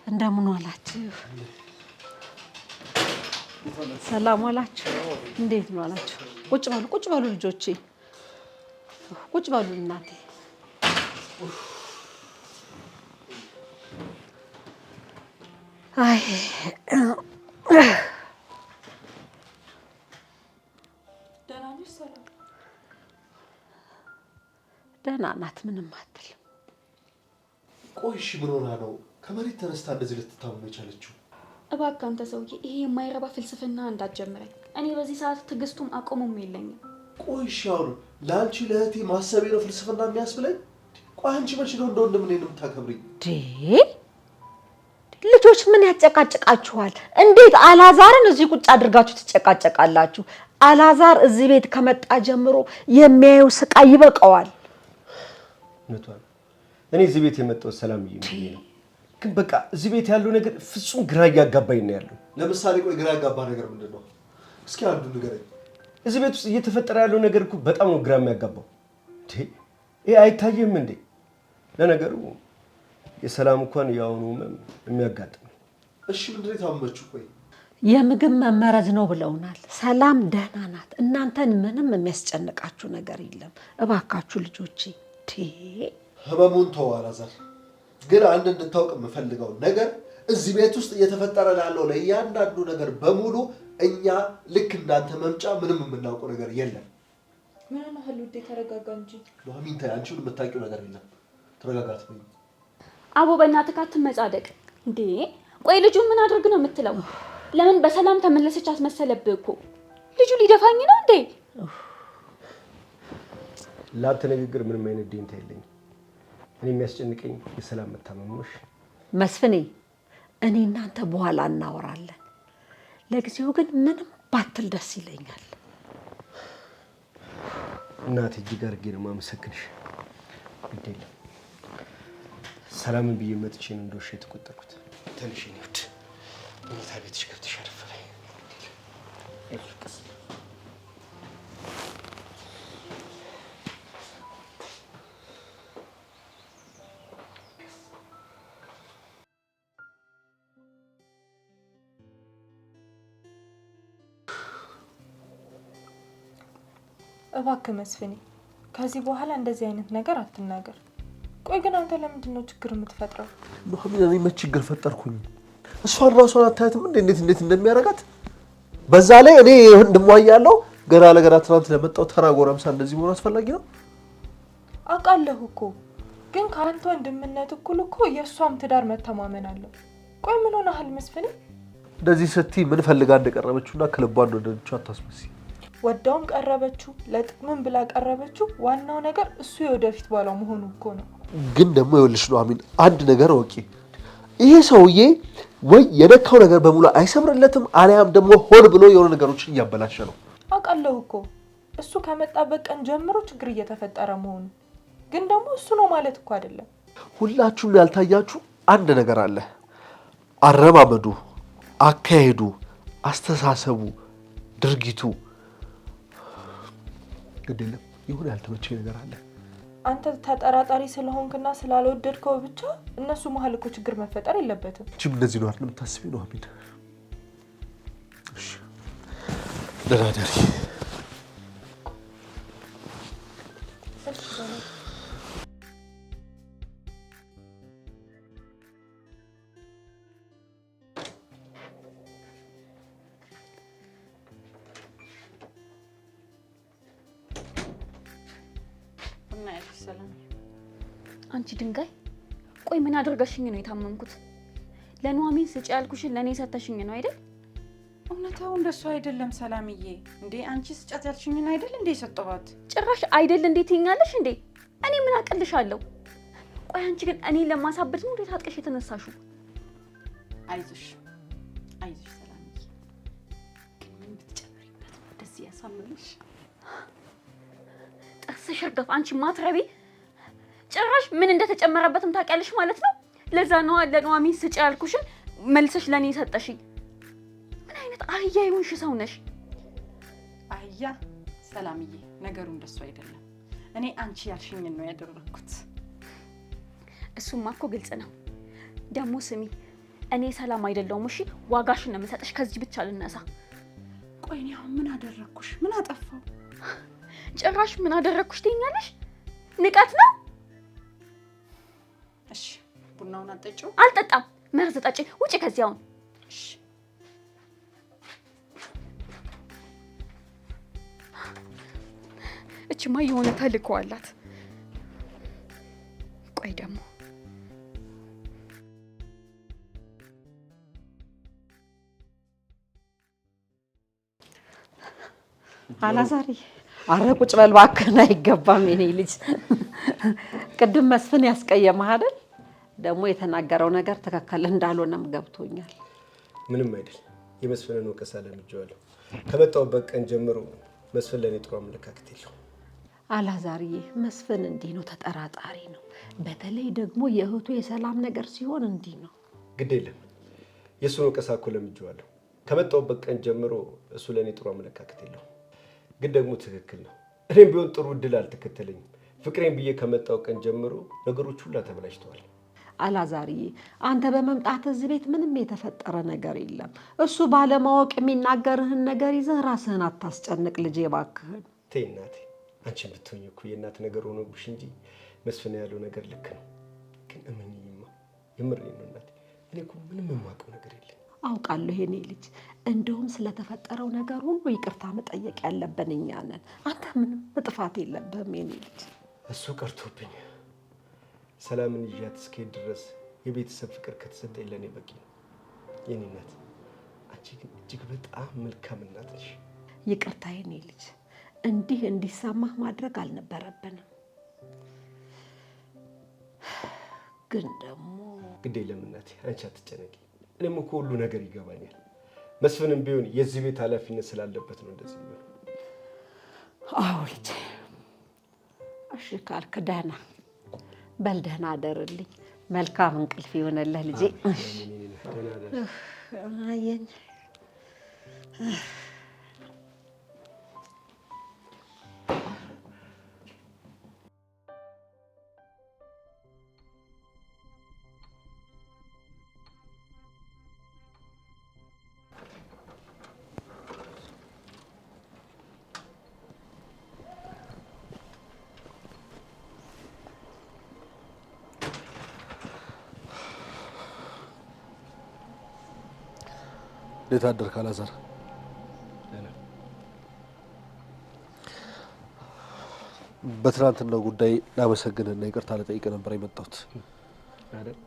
እንደምን ዋላችሁ? ሰላም ዋላችሁ? እንዴት ነው ዋላችሁ? ቁጭ በሉ ልጆቼ፣ ቁጭ በሉ እናቴ። አይ ደህና ናት፣ ምንም አትልም። ቆይ እሺ ምን ሆና ነው ከመሬት ተነስታ እንደዚህ ልትታመም የቻለችው? እባክህ አንተ ሰውዬ ይሄ የማይረባ ፍልስፍና እንዳትጀምረኝ። እኔ በዚህ ሰዓት ትዕግስቱም አቆሙም የለኝም። ቆይ እሺ አሁን ለአንቺ ለእህቴ ማሰቤ ነው ፍልስፍና የሚያስብለኝ? ቆይ አንቺ መቼ ነው እንደ ወንድም እኔን የምታከብሪኝ? ልጆች ምን ያጨቃጭቃችኋል? እንዴት አላዛርን እዚህ ቁጭ አድርጋችሁ ትጨቃጨቃላችሁ? አላዛር እዚህ ቤት ከመጣ ጀምሮ የሚያየው ስቃይ ይበቃዋል። ነቷል እኔ እዚህ ቤት የመጣው ሰላም ነው። ግን በቃ እዚህ ቤት ያለው ነገር ፍጹም ግራ ያጋባኝ ነው ያለው። ለምሳሌ ቆይ ግራ ያጋባ ነገር ምንድነው? እስኪ አንዱ ንገረኝ። እዚህ ቤት ውስጥ እየተፈጠረ ያለው ነገር እኮ በጣም ነው ግራ የሚያጋባው። ይሄ አይታየም እንዴ? ለነገሩ የሰላም እንኳን ያው ነው የሚያጋጥም። እሺ ምንድነው የታመመችው? ቆይ የምግብ መመረዝ ነው ብለውናል። ሰላም ደህና ናት። እናንተን ምንም የሚያስጨንቃችሁ ነገር የለም። እባካችሁ ልጆቼ ህመሙን ተው አላዛር። ግን አንድ እንድታውቅ የምፈልገው ነገር እዚህ ቤት ውስጥ እየተፈጠረ ያለው ለእያንዳንዱ ነገር በሙሉ እኛ ልክ እንዳንተ መምጫ ምንም የምናውቀው ነገር የለም። ምን ነው ህልውዴ ተረጋጋ እንጂ። ኑሐሚን ተይ፣ አንቺ ምን የምታውቂው ነገር የለም። ተረጋጋት በይ። አቦ በእናትህ አትመጻደቅ እንዴ። ቆይ ልጁ ምን አድርግ ነው የምትለው? ለምን በሰላም ተመለሰች አስመሰለብህ እኮ። ልጁ ሊደፋኝ ነው እንዴ? ላንተ ንግግር ምንም አይነት ደንታ የለኝም። እኔ የሚያስጨንቀኝ የሰላም መታመምሽ። መስፍኔ እኔ እናንተ በኋላ እናወራለን። ለጊዜው ግን ምንም ባትል ደስ ይለኛል። እናቴ እጅግ አድርጌ ነው የማመሰግንሽ። ግድ የለም ሰላምን ብዬ መጥቼ ነው እንደውሽ የተቆጠርኩት። ትንሽ ነው ውድ መኝታ ቤትሽ ገብተሽ አረፍ በይ። እባክህ መስፍኔ ከዚህ በኋላ እንደዚህ አይነት ነገር አትናገር። ቆይ ግን አንተ ለምንድን ነው ችግር የምትፈጥረው? ኑሐሚን እኔ መች ችግር ፈጠርኩኝ? እሷን ራሷን አታያትም እንዴት እንደሚያረጋት? በዛ ላይ እኔ ወንድሟ እያለሁ ገና ለገና ትናንት ለመጣው ተራ ጎረምሳ እንደዚህ መሆን አስፈላጊ ነው? አውቃለሁ እኮ ግን ከአንተ ወንድምነት እኩል እኮ የእሷም ትዳር መተማመን አለው። ቆይ ምን ሆነሃል መስፍኔ? እንደዚህ ስትይ ምን ፈልጋ እንደቀረበችውና ከልቧ እንደወደደችው አታስመስይ። ወዳውም ቀረበችው ለጥቅምም ብላ ቀረበችው፣ ዋናው ነገር እሱ የወደፊት ባሏ መሆኑ እኮ ነው። ግን ደግሞ ይኸውልሽ ኑሐሚን አንድ ነገር ወቂ፣ ይሄ ሰውዬ ወይ የነካው ነገር በሙሉ አይሰምርለትም፣ አሊያም ደግሞ ሆን ብሎ የሆነ ነገሮችን እያበላሸ ነው። አውቃለሁ እኮ እሱ ከመጣበት ቀን ጀምሮ ችግር እየተፈጠረ መሆኑ። ግን ደግሞ እሱ ነው ማለት እኮ አይደለም። ሁላችሁም ያልታያችሁ አንድ ነገር አለ። አረማመዱ፣ አካሄዱ፣ አስተሳሰቡ፣ ድርጊቱ ግድ የለም የሆነ ያልተመቸኝ ነገር አለ። አንተ ተጠራጣሪ ስለሆንክና ስላልወደድከው ብቻ እነሱ መሀል እኮ ችግር መፈጠር የለበትም። እቺም እንደዚህ ነው አይደል የምታስቢው ኑሐሚን? እሺ ደህና ደሪ። አንቺ ድንጋይ ቆይ ምን አድርገሽኝ ነው የታመምኩት? ለኑሐሚን ስጪ ያልኩሽን ለኔ ሰተሽኝ ነው አይደል? እውነታው እንደሱ አይደለም ሰላምዬ። እንዴ አንቺ ስጫት ያልሽኝን አይደል እንዴ ሰጠኋት? ጭራሽ አይደል እንዴ ትይኛለሽ እንዴ? እኔ ምን አቅልሻለሁ? ቆይ አንቺ ግን እኔ ለማሳበድ ነው እንዴት አጥቅሽ የተነሳሽው? አይዞሽ ሰላምዬ። ግን ምን ብትጨምሪበት ነው እንደዚህ ያሳመመሽ? ጥርስሽ እርገፍ አንቺ ማትረቢ። ጭራሽ ምን እንደተጨመረበትም ታውቂያለሽ ማለት ነው። ለዛ ነው ለኑሐሚን ስጪ ያልኩሽን መልሰሽ ለኔ ሰጠሽኝ። ምን አይነት አህያ ይሁንሽ ሰው ነሽ? አህያ ሰላምዬ፣ ነገሩ እንደሱ አይደለም። እኔ አንቺ ያልሽኝን ነው ያደረኩት። እሱማ እኮ ግልጽ ነው። ደግሞ ስሚ፣ እኔ ሰላም አይደለሁም። እሺ ዋጋሽን ነው የምሰጥሽ። ከዚህ ብቻ ልነሳ። ቆይ እኔ አሁን ምን አደረኩሽ? ምን አጠፋው? ጭራሽ ምን አደረኩሽ ትይኛለሽ? ንቀት ነው። እሺ ቡናውን አጠጪው? አልጠጣም። መርዝ ጠጪ። ውጪ ከዚህ አሁን። እሺ እቺማ የሆነ ተልእኮ አላት። ቆይ ደግሞ አላዛሪ አረ ቁጭ በል እባክህን። አይገባም የኔ ልጅ። ቅድም መስፍን ያስቀየመህ አይደል? ደግሞ የተናገረው ነገር ትክክል እንዳልሆነም ገብቶኛል። ምንም አይደል። የመስፍንን ወቀሳ ለምጄዋለሁ። ከመጣሁበት ቀን ጀምሮ መስፍን ለእኔ ጥሩ አመለካከት የለውም። አላዛርዬ መስፍን እንዲህ ነው፣ ተጠራጣሪ ነው። በተለይ ደግሞ የእህቱ የሰላም ነገር ሲሆን እንዲህ ነው። ግድ የለም የእሱን ወቀሳ እኮ ለምጄዋለሁ። ከመጣሁበት ቀን ጀምሮ እሱ ለእኔ ጥሩ አመለካከት የለውም። ግን ደግሞ ትክክል ነው። እኔም ቢሆን ጥሩ እድል አልተከተለኝም። ፍቅሬን ብዬ ከመጣው ቀን ጀምሮ ነገሮች ሁላ ተበላሽተዋል። አላዛርዬ አንተ በመምጣት እዚህ ቤት ምንም የተፈጠረ ነገር የለም። እሱ ባለማወቅ የሚናገርህን ነገር ይዘህ ራስህን አታስጨንቅ ልጄ እባክህን። ተይ እናቴ፣ አንቺን ብትሆኝ እኮ የእናት ነገር ሆኖብሽ እንጂ መስፍን ያለው ነገር ልክ ነው። ግን እመኚኝማ፣ የምሬን ነው እናቴ። እኔ እኮ ምንም የማውቀው ነገር የለም። አውቃለሁ የኔ ልጅ። እንደውም ስለተፈጠረው ነገር ሁሉ ይቅርታ መጠየቅ ያለብን እኛ ነን። አንተ ምንም ጥፋት የለብህም የኔ ልጅ። እሱ ቀርቶብኝ ሰላምን ይዣት እስክሄድ ድረስ የቤተሰብ ፍቅር ከተሰጠኝ ለእኔ በቂ ነው። የኔ እናት፣ አንቺ ግን እጅግ በጣም መልካም እናት ነሽ። ይቅርታ የኔ ልጅ፣ እንዲህ እንዲሰማህ ማድረግ አልነበረብንም። ግን ደግሞ ግድ የለም እናቴ፣ አንቺ አትጨነቂ። እኔም እኮ ሁሉ ነገር ይገባኛል። መስፍንም ቢሆን የዚህ ቤት ኃላፊነት ስላለበት ነው እንደዚህ ነው። አዎ ልጄ፣ እሺ ካልክ ደህና በል፣ ደህና አደርልኝ። መልካም እንቅልፍ ይሆነልህ ልጄ። አየኝ እንዴት አደርክ አላዛር? በትናንትናው ጉዳይ ላመሰግንህና ይቅርታ ልጠይቅ ነበር የመጣሁት። አይደል?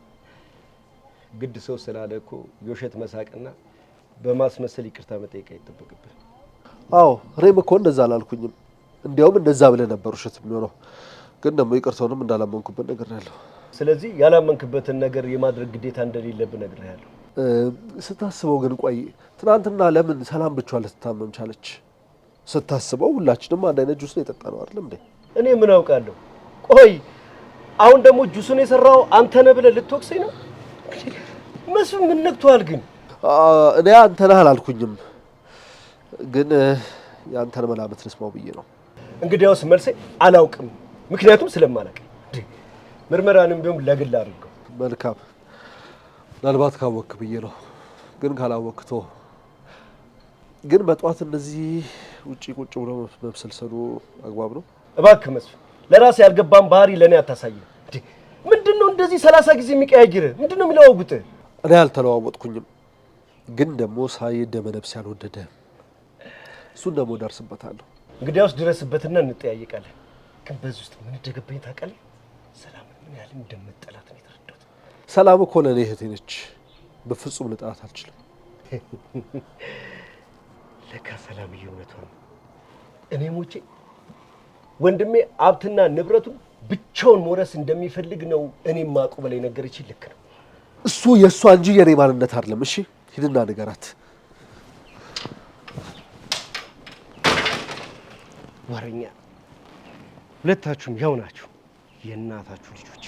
ግድ ሰው ስላለ እኮ የውሸት መሳቅና በማስመሰል ይቅርታ መጠየቅ አይጠበቅብህ። አዎ እኔም እኮ እንደዛ አላልኩኝም። እንዲያውም እንደዛ ብለህ ነበር ውሸት የሚሆነው። ግን ደግሞ ይቅርታውንም እንዳላመንኩበት ነግሬሃለሁ። ስለዚህ ያላመንክበትን ነገር የማድረግ ግዴታ እንደሌለብህ ነግሬሃለሁ። ስታስበው ግን ቆይ ትናንትና ለምን ሰላም ብቻዋን ልትታመም ቻለች? ስታስበው ሁላችንም አንድ አይነት ጁስ ነው የጠጣነው አይደል እንዴ? እኔ ምን አውቃለሁ? ቆይ አሁን ደግሞ ጁሱን የሰራው አንተ ነህ ብለህ ልትወቅሰኝ ነው? መስፍን ምን ነክቷል ግን? እኔ አንተ ነህ አላልኩኝም፣ ግን ያንተን መላምት ልስማው ብዬ ነው። እንግዲያውስ መልሴ አላውቅም፣ ምክንያቱም ስለማላውቅ። ምርመራንም ቢሆን ለግል አድርገው። መልካም፣ ምናልባት ካወቅክ ብዬ ነው። ግን ካላወቅክ ተው። ግን በጠዋት እንደዚህ ውጪ ቁጭ ብሎ መብሰልሰሉ አግባብ ነው? እባክህ መስፍን፣ ለራሴ ያልገባን ባህሪ ለእኔ አታሳየኝ። ምንድነው እንደዚህ 30 ጊዜ የሚቀያይርህ? ምንድነው የሚለዋውጥህ? እኔ አልተለዋወጥኩኝም፣ ግን ደግሞ ሳይ ደመነፍስ ያልወደደህም እሱን ደግሞ ደርስበታለሁ። እንግዲያውስ ድረስበትና እንጠያየቃለን። ግን በዚህ ውስጥ ምን እንደገባኝ ታውቃለህ? ሰላምን ምን ያህል እንደምጠላት ነው የተረዳሁት። ሰላም እኮ ለእኔ እህቴ ነች። በፍጹም ልጠላት አልችልም። ለካ ሰላምዬ እውነቷን ነው። እኔ ሞቼ ወንድሜ ሀብትና ንብረቱን ብቻውን መውረስ እንደሚፈልግ ነው እኔ ማቁ በላይ ነገረችኝ። ልክ ነው። እሱ የእሷ እንጂ የኔ ማንነት አይደለም። እሺ ሂድና ንገራት። ወረኛ፣ ሁለታችሁም ያው ናችሁ፣ የእናታችሁ ልጆች።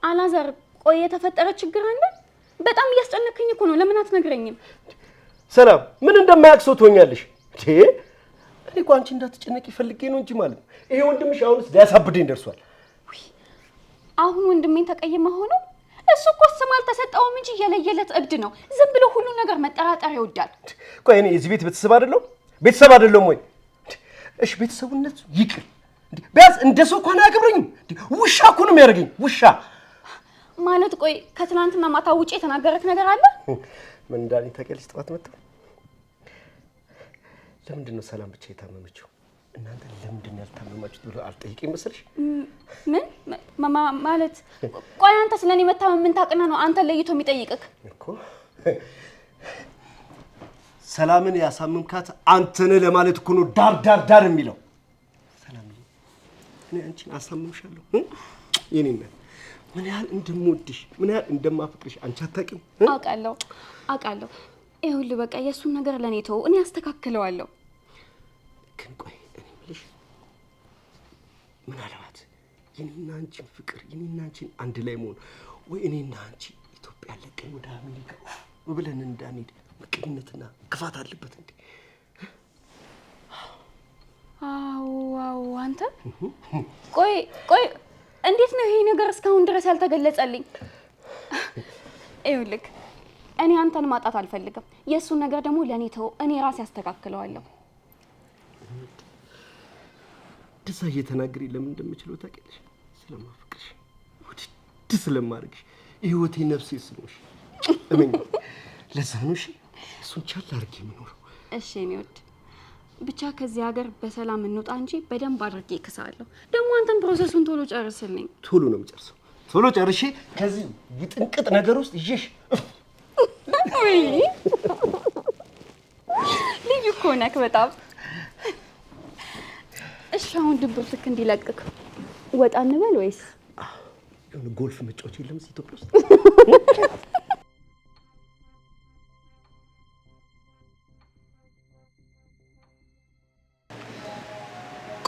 አላዛር፣ ቆይ የተፈጠረ ችግር አለ? በጣም እያስጨነቀኝ እኮ ነው። ለምን አትነግረኝም? ሰላም ምን እንደማያክሰው ትሆኛለሽ እንዴ? እኔ እኮ አንቺ እንዳትጨነቂ ፈልጌ ነው እንጂ ማለት ነው። ይሄ ወንድምሽ አሁንስ ሊያሳብደኝ ደርሷል። አሁን ወንድሜን ተቀየመ ሆኖ እሱ እኮ ስም አልተሰጠውም እንጂ የለየለት እብድ ነው። ዝም ብሎ ሁሉ ነገር መጠራጠር ይወዳል። ቆይ እኔ የዚህ ቤት ቤተሰብ አይደለም? ቤተሰብ አይደለም ወይ? እሺ ቤተሰቡነት ይቅር እንዴ ቢያንስ እንደሰው እንኳን አያከብረኝም እንዴ? ውሻ እኮ ነው የሚያደርገኝ ውሻ ማለት። ቆይ ከትናንትና ማታ ውጪ የተናገረክ ነገር አለ? ምን እንዳለኝ ታውቂያለሽ? ጠዋት መጣሁ። ለምንድን ነው ሰላም ብቻ የታመመችው? እናንተ ለምንድን ነው ያልታመማችሁት ብሎ አልጠይቀኝ መሰለሽ? ምን ማለት? ቆይ አንተ ስለኔ መታመም ምን ታውቅና ነው አንተ ለይቶ የሚጠይቅክ? እኮ ሰላምን ያሳመምካት አንተ ነህ ለማለት እኮ ነው ዳር የሚለው። ሰላም እኔ አንቺን አሳምምሻለሁ የኔ እናት። ምን ያህል እንደምወድሽ ምን ያህል እንደማፈቅርሽ አንቺ አታውቂም። አውቃለሁ። ይኸውልህ በቃ የእሱን ነገር ለኔ ተው፣ እኔ አስተካክለዋለሁ። ግን ቆይ እኔ የምልሽ ምናልባት የኔና አንቺን ፍቅር የኔና አንቺን አንድ ላይ መሆን ወይ እኔና አንቺ ኢትዮጵያ ለቀን ወደ አሜሪካ ብለን እንዳንሄድ ምቀኝነትና ክፋት አለበት እንዴ? አዎ አንተ ቆይ እንዴት ነው ይሄ ነገር እስካሁን ድረስ ያልተገለጸልኝ? ይኸውልህ እኔ አንተን ማጣት አልፈልግም። የእሱን ነገር ደግሞ ለኔ ተው፣ እኔ ራሴ አስተካክለዋለሁ። እንደዛ እየተናገሪ ለምን እንደምችለው ታውቂያለሽ? ስለማፈቅርሽ ውድድ ስለማድረግሽ የህይወቴ ነፍሴ ስለሆንሽ እመኝ። ለዛ ነው እሺ እሱን ቻል አድርጌ የምኖረው። እሺ እኔ ወድ ብቻ ከዚህ ሀገር በሰላም እንውጣ እንጂ በደንብ አድርጌ እክሳለሁ። ደግሞ አንተን ፕሮሰሱን ቶሎ ጨርስልኝ። ቶሎ ነው የምጨርሰው። ቶሎ ጨርሼ ከዚህ ይጥንቅጥ ነገር ውስጥ ይዤሽ ልዩ እኮ ነህ በጣም። እሺ አሁን ድብርትክ እንዲለቅቅ ወጣ እንበል ወይስ የሆነ ጎልፍ መጫወት የለም እዚህ ኢትዮጵያ ውስጥ?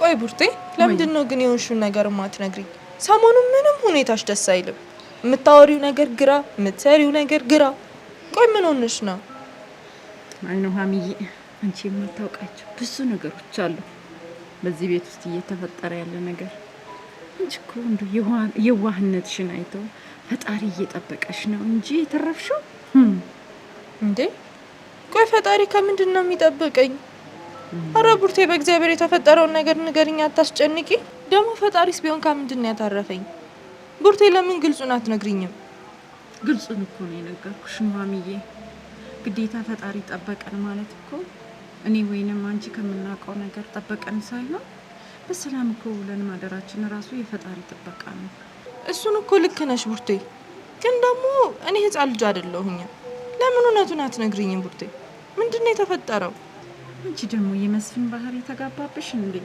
ቆይ ቡርቴ ለምንድን ነው ግን የሆንሽውን ነገር ማትነግሪኝ? ሰሞኑን ምንም ሁኔታሽ ደስ አይልም። የምታወሪው ነገር ግራ፣ የምትሰሪው ነገር ግራ። ቆይ ምን ሆነሽ ነው? አይኑ ሀሚዬ አንቺ የማታውቃቸው ብዙ ነገሮች አሉ በዚህ ቤት ውስጥ እየተፈጠረ ያለ ነገር። አንቺ እኮ እንደው የዋህነትሽን አይተው ፈጣሪ እየጠበቀሽ ነው እንጂ የተረፍሽው እንዴ? ቆይ ፈጣሪ ከምንድን ነው የሚጠብቀኝ? አረ ቡርቴ በእግዚአብሔር የተፈጠረውን ነገር ንገሪኝ፣ አታስጨንቂ። ደግሞ ፈጣሪስ ቢሆን ከምንድን ነው ያታረፈኝ? ቡርቴ ለምን ግልጹን አትነግሪኝም? ግልጹን እኮ ነው የነገርኩሽ ማሚዬ። ግዴታ ፈጣሪ ጠበቀን ማለት እኮ እኔ ወይንም አንቺ ከምናውቀው ነገር ጠበቀን ሳይሆን በሰላም እኮ ውለን ማደራችን ራሱ የፈጣሪ ጥበቃ ነው። እሱን እኮ ልክ ነሽ ቡርቴ፣ ግን ደግሞ እኔ ህፃን ልጅ አይደለሁኝ። ለምን እውነቱን አትነግሪኝም ቡርቴ? ምንድን ነው የተፈጠረው? አንቺ ደግሞ የመስፍን ባህሪ ተጋባብሽ እንዴ?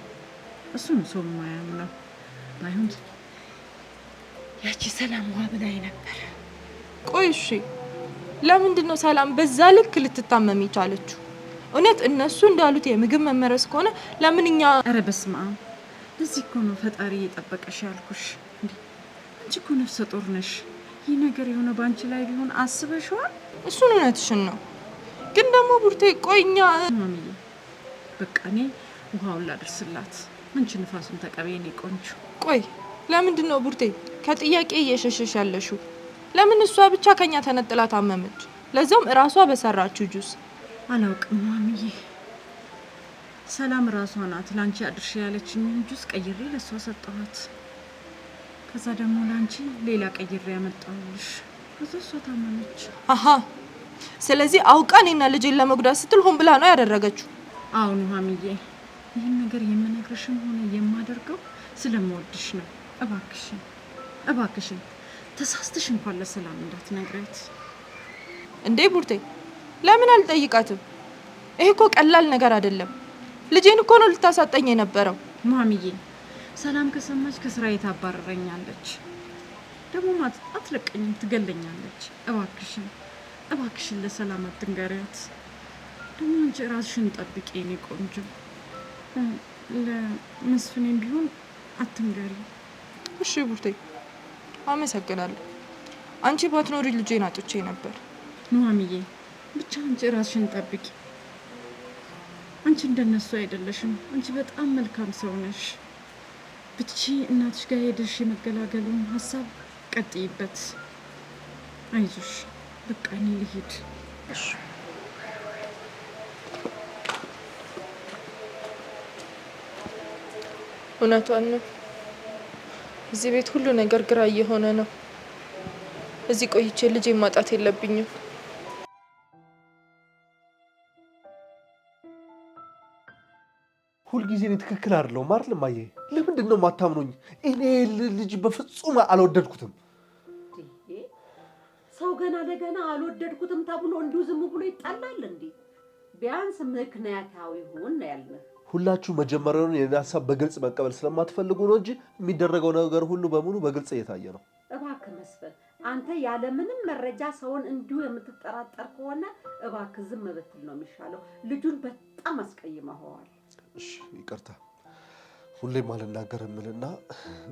እሱን ሰው የማያምነው ባይሆን ያቺ ሰላም ዋ ብላኝ ነበር። ቆይ እሺ ለምንድን ነው ሰላም በዛ ልክ ልትታመም ይቻለችው? እውነት እነሱ እንዳሉት የምግብ መመረስ ከሆነ ለምን እኛ? ኧረ በስመ አብ! ለዚህ እኮ ነው ፈጣሪ እየጠበቀሽ ያልኩሽ። እንዴ አንቺ እኮ ነፍሰ ጡር ነሽ። ይህ ነገር የሆነ ባንቺ ላይ ቢሆን አስበሽዋል? እሱን እውነትሽን ነው። ግን ደግሞ ቡርቴ ቆይኛ ማሚዬ በቃ እኔ ውሃውን ላድርስላት። አንቺ ንፋሱን ተቀበይ የኔ ቆንጆ። ቆይ ለምንድን ነው ቡርቴ ከጥያቄ እየሸሸሽ ያለሽው? ለምን እሷ ብቻ ከኛ ተነጥላ ታመመች? ለዛውም እራሷ በሰራችው ጁስ። አላውቅም ማሚዬ። ሰላም ራሷ ናት ላንቺ አድርሽ ያለችኝ ጁስ ቀይሬ ለሷ ሰጠኋት። ከዛ ደግሞ ላንቺ ሌላ ቀይሬ ያመጣሁልሽ። ከዛ እሷ ታመመች። አሃ ስለዚህ አውቃ እኔና ልጄን ለመጉዳት ስትል ሆን ብላ ነው ያደረገችው። አሁን ማሚዬ ይህን ነገር የምነግርሽም ሆነ የማደርገው ስለምወድሽ ነው። እባክሽን ተሳስተሽ እንኳን ለሰላም እንዳትነግሪያት። እንዴ ቡርቴ ለምን አልጠይቃትም? ይሄ እኮ ቀላል ነገር አይደለም። ልጄን እኮ ነው ልታሳጠኝ የነበረው። ማሚዬ ሰላም ከሰማች ከስራዬ ታባረረኛለች። ደግሞ አትለቀኝም፣ ትገለኛለች። እባክሽን ለሰላም አትንገሪያት። ደግሞ አንቺ ራስሽን ጠብቂ የኔ ቆንጆ። ለመስፍኔም ቢሆን አትንገሪ። እሺ ቡርቴ አመሰግናለሁ። አንቺ ባትኖሪ ልጄን አጥቼ ነበር። ማሚዬ ብቻ አንቺ ራስሽን ጠብቂ። አንቺ እንደነሱ አይደለሽም። አንቺ በጣም መልካም ሰው ነሽ። ብቻ እናትሽ ጋር ሄደሽ የመገላገሉን ሀሳብ ቀጥይበት። አይዞሽ። በቃ እኔ ልሂድ። እሺ እውነቷን ነው። እዚህ ቤት ሁሉ ነገር ግራ እየሆነ ነው። እዚህ ቆይቼ ልጄ ማጣት የለብኝም። ሁልጊዜ እኔ ትክክል አይደለሁም አይደል እማዬ? ለምንድን ነው የማታምኑኝ? እኔ ልጅ በፍጹም አልወደድኩትም። ሰው ገና ለገና አልወደድኩትም ተብሎ እንዲሁ ዝም ብሎ ይጣላል እንዴ? ቢያንስ ምክንያታዊ ሁን ነው ያልነው። ሁላችሁ መጀመሪያውን የኔ ሀሳብ በግልጽ መቀበል ስለማትፈልጉ ነው እንጂ የሚደረገው ነገር ሁሉ በሙሉ በግልጽ እየታየ ነው። እባክህ መስፍን፣ አንተ ያለምንም መረጃ ሰውን እንዲሁ የምትጠራጠር ከሆነ እባክህ ዝም ብትል ነው የሚሻለው። ልጁን በጣም አስቀይመኸዋል። እሺ ይቅርታ። ሁሌም አልናገርም እልና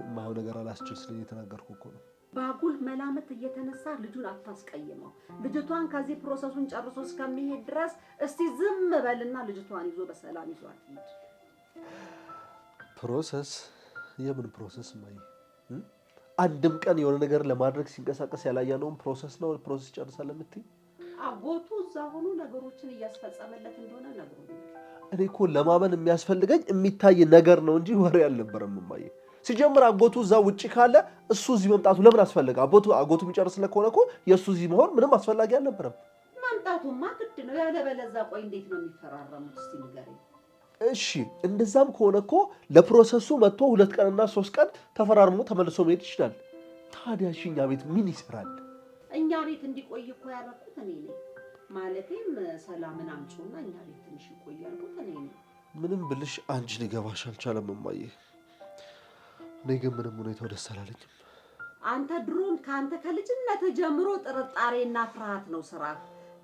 የማየው ነገር አላስችል ስለኝ የተናገርኩ እኮ ነው። ባጉል መላመት እየተነሳ ልጁን አታስቀይመው። ልጅቷን ከዚህ ፕሮሰሱን ጨርሶ እስከሚሄድ ድረስ እስቲ ዝም በልና ልጅቷን ይዞ በሰላም ይዟት ሂድ። ፕሮሰስ? የምን ፕሮሰስ ማይ? አንድም ቀን የሆነ ነገር ለማድረግ ሲንቀሳቀስ ያላየነውን ፕሮሰስ ነው ፕሮሰስ ይጨርሳል የምትይ? አጎቱ እዛ ሆኖ ነገሮችን እያስፈጸመለት እንደሆነ ነግሮኛል። እኔ እኮ ለማመን የሚያስፈልገኝ የሚታይ ነገር ነው እንጂ ወሬ አልነበረም እማዬ። ሲጀምር አጎቱ እዛ ውጪ ካለ እሱ እዚህ መምጣቱ ለምን አስፈለገ? አጎቱ የሚጨርስለት ከሆነ እኮ የእሱ እዚህ መሆን ምንም አስፈላጊ አልነበረም። መምጣቱማ ግድ ነው። ያለበለዚያ ቆይ እንዴት ነው የሚፈራረሙት? እስቲ ንገረኝ። እሺ እንደዛም ከሆነ እኮ ለፕሮሰሱ መጥቶ 2 ቀንና 3 ቀን ተፈራርሞ ተመልሶ መሄድ ይችላል። ታዲያ እሺ እኛ ቤት ምን ይሰራል? እኛ ቤት እንዲቆይ እኮ ያደረኩት እኔ ነኝ። ማለቴም ሰላምን አምጪውና እኛ ቤት ትንሽ ይቆይ ያልኩት እኔ ነኝ። ምንም ብልሽ አንቺ ሊገባሽ አልቻለም እማዬ። እኔ ግን ምንም ሁኔታው ደስ አላለኝም። አንተ ድሮም ከአንተ ከልጅነት ጀምሮ ጥርጣሬና ፍርሃት ነው ስራ።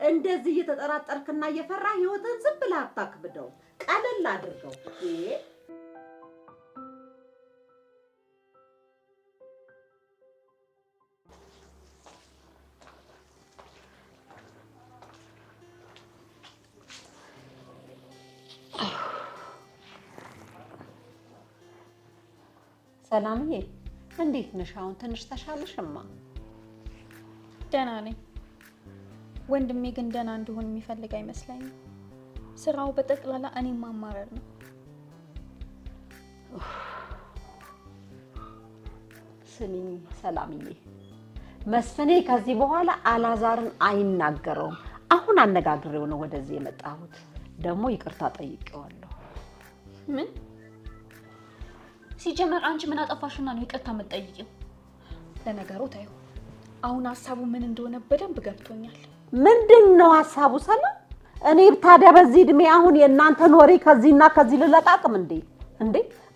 እንደዚህ እየተጠራጠርክና እየፈራ ህይወትን ዝም ብለህ አታክብደው፣ ቀለል አድርገው። ሰላምዬ እንዴት ነሽ? አሁን ትንሽ ተሻለሽማ? ደህና ነኝ። ወንድሜ ግን ደህና እንዲሆን የሚፈልግ አይመስለኝም። ስራው በጠቅላላ እኔን ማማረር ነው። ስሚኝ ሰላምዬ፣ መስፍኔ ከዚህ በኋላ አላዛርን አይናገረውም። አሁን አነጋግሬው ነው ወደዚህ የመጣሁት። ደግሞ ይቅርታ ጠይቄዋለሁ። ምን? ሲጀመር አንቺ ምን አጠፋሽና ነው ይቅርታ የምትጠይቂው? ለነገሩ ታዩ፣ አሁን ሀሳቡ ምን እንደሆነ በደንብ ገብቶኛል። ምንድነው ሀሳቡ ሰላም? እኔ ታዲያ በዚህ እድሜ አሁን የእናንተን ወሬ ከዚህና ከዚህ ልለቃቅም እንዴ?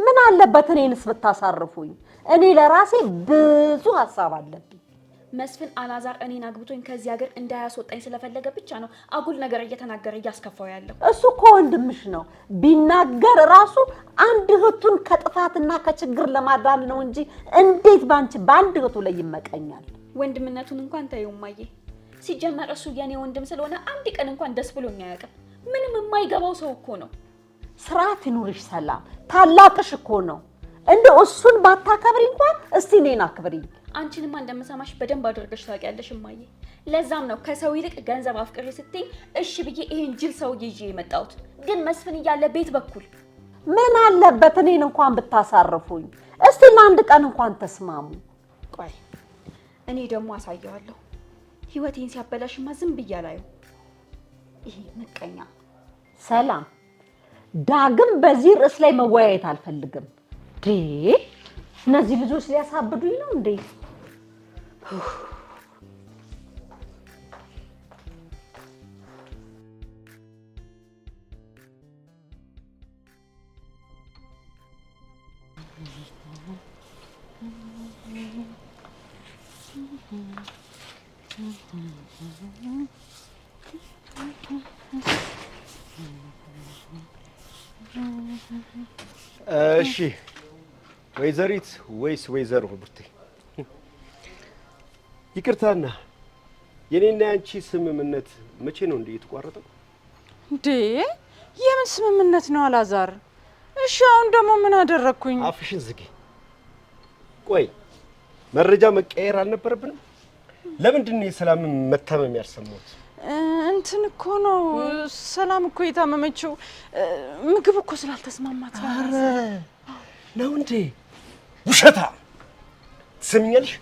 ምን አለበት እኔንስ ብታሳርፉኝ? እኔ ለራሴ ብዙ ሀሳብ አለብኝ። መስፍን አላዛር እኔን አግብቶኝ ከዚህ ሀገር እንዳያስወጣኝ ስለፈለገ ብቻ ነው አጉል ነገር እየተናገረ እያስከፋው ያለው። እሱ እኮ ወንድምሽ ነው። ቢናገር ራሱ አንድ እህቱን ከጥፋትና ከችግር ለማዳን ነው እንጂ እንዴት በአንድ እህቱ ላይ ይመቀኛል? ወንድምነቱን እንኳን ተይው እማዬ። ሲጀመር እሱ የኔ ወንድም ስለሆነ አንድ ቀን እንኳን ደስ ብሎኝ አያውቅም። ምንም የማይገባው ሰው እኮ ነው። ስርዓት ይኑርሽ ሰላም፣ ታላቅሽ እኮ ነው። እንደው እሱን ባታከብሪ እንኳን እስቲ እኔን አክብሪኝ። አንቺንማ እንደምሰማሽ በደንብ አድርገሽ ታውቂያለሽ እማዬ። ለዛም ነው ከሰው ይልቅ ገንዘብ አፍቅሬ ስትይኝ እሺ ብዬ ይሄን ጅል ሰውዬ ይዤ የመጣሁት። ግን መስፍን እያለ ቤት በኩል ምን አለበት እኔን እንኳን ብታሳርፉኝ? እስቲ ለአንድ ቀን እንኳን ተስማሙ። ቆይ እኔ ደግሞ አሳየዋለሁ። ህይወቴን ሲያበላሽማ ዝም ብዬ አላየው። ይሄ ምቀኛ። ሰላም፣ ዳግም በዚህ ርዕስ ላይ መወያየት አልፈልግም። እነዚህ ልጆች ሊያሳብዱኝ ነው እንዴ? እሺ ወይዘሪት ወይስ ወይዘሮ ብርቴ? ይቅርታና የኔና ያንቺ ስምምነት መቼ ነው እንዴ የተቋረጠው? እንዴ የምን ስምምነት ነው አላዛር? እሺ አሁን ደግሞ ምን አደረኩኝ? አፍሽን ዝጊ። ቆይ መረጃ መቀየር አልነበረብንም? ለምንድን ነው የሰላም መታመም ያልሰማሁት? እንትን እኮ ነው ሰላም እኮ የታመመችው ምግብ እኮ ስላልተስማማት ነው እንዴ? ውሸታ! ትሰሚኛለሽ?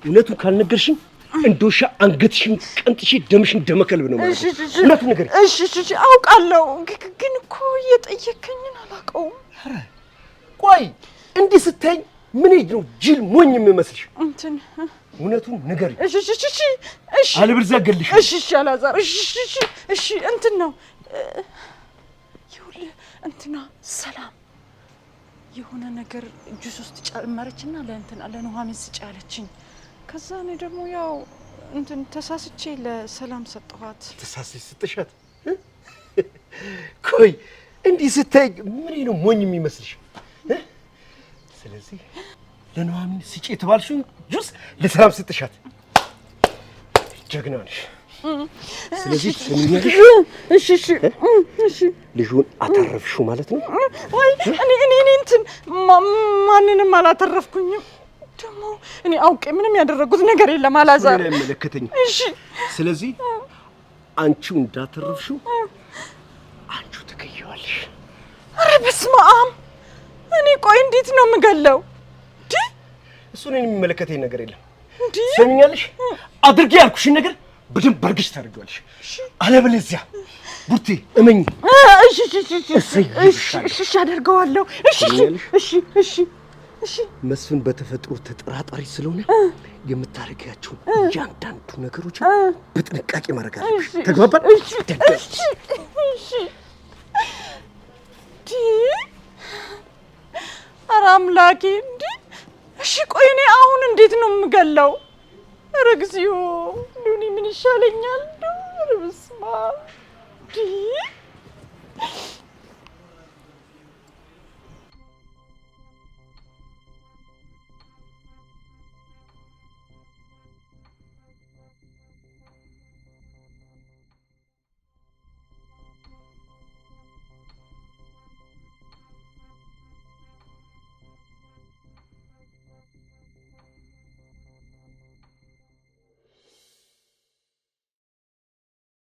እውነቱን ካልነገርሽኝ እንደውሻ አንገትሽን ቀንጥሽ ደምሽን ደመከልብ ነው ማለት ነው። እውነቱን ንገሪኝ። እሺ አውቃለሁ፣ ግን እኮ እየጠየከኝን አላውቀውም። ኧረ ቆይ እንዲህ ስታይኝ ምን ነው ጅል ሞኝ የምመስልሽ? እንትን እውነቱን ንገሪኝ። እሺ አለበለዚያ እገልሽ። እሺ አላዛር፣ እሺ እንትን ነው ይኸውልህ፣ እንትና ሰላም የሆነ ነገር ጁስ ውስጥ ጨመረችና ለኑሐሚን ስጪ አለችኝ። ከዛ እኔ ደግሞ ያው እንትን ተሳስቼ ለሰላም ሰጠኋት። ተሳስቼ ሰጠሻት? ቆይ እንዲህ ስታይ ምን ነው ሞኝ የሚመስልሽ? ስለዚህ ለኑሐሚን ስጪ የተባልሽውን ጁስ ለሰላም ሰጠሻት። ጀግና ነሽ። ስለዚህ ትሰሚኛለሽ? እሺ ልጁን አተረፍሽው ማለት ነው? ወይ እኔ እንትን ማንንም አላተረፍኩኝም። ደግሞ እኔ አውቄ ምንም ያደረጉት ነገር የለም አላዛር። እኔ አይመለከተኝም። እሺ ስለዚህ አንቺው እንዳተረፍሽው አንቺው ትገየዋለሽ። ኧረ በስመ አብ! እኔ ቆይ እንዴት ነው የምገለው? እሱን የሚመለከተኝ ነገር የለም። ትሰሚኛለሽ? አድርጌ ያልኩሽን ነገር በደንብ አድርገሽ ታደርጊዋለሽ። አለበለዚያ ቡርቴ እመኝ። እሺ አደርገዋለሁ። እሺ መስፍን በተፈጥሮ ተጠራጣሪ ስለሆነ የምታደርጊያቸው እያንዳንዱ ነገሮች በጥንቃቄ ማድረግ አለብሽ። ተግባባን? እሺ ኧረ አምላኬ! እንዴ እሺ ቆይ እኔ አሁን እንዴት ነው የምገለው? ኧረ እግዚኦ! እኔ ምን ይሻለኛል? ኧረ በስመ አብ!